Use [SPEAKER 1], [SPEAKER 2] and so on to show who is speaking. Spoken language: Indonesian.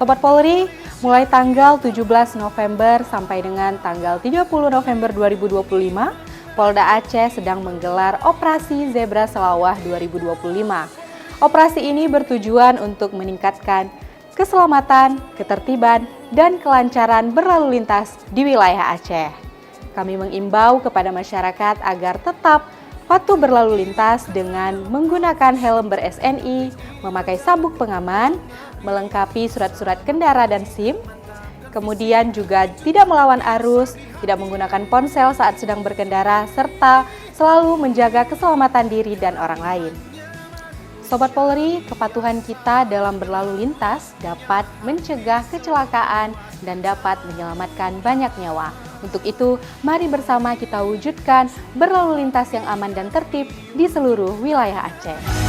[SPEAKER 1] Sobat Polri, mulai tanggal 17 November sampai dengan tanggal 30 November 2025, Polda Aceh sedang menggelar Operasi Zebra Selawah 2025. Operasi ini bertujuan untuk meningkatkan keselamatan, ketertiban, dan kelancaran berlalu lintas di wilayah Aceh. Kami mengimbau kepada masyarakat agar tetap patuh berlalu lintas dengan menggunakan helm ber-SNI, memakai sabuk pengaman, melengkapi surat-surat kendara dan SIM, kemudian juga tidak melawan arus, tidak menggunakan ponsel saat sedang berkendara, serta selalu menjaga keselamatan diri dan orang lain. Sobat Polri, kepatuhan kita dalam berlalu lintas dapat mencegah kecelakaan dan dapat menyelamatkan banyak nyawa. Untuk itu, mari bersama kita wujudkan berlalu lintas yang aman dan tertib di seluruh wilayah Aceh.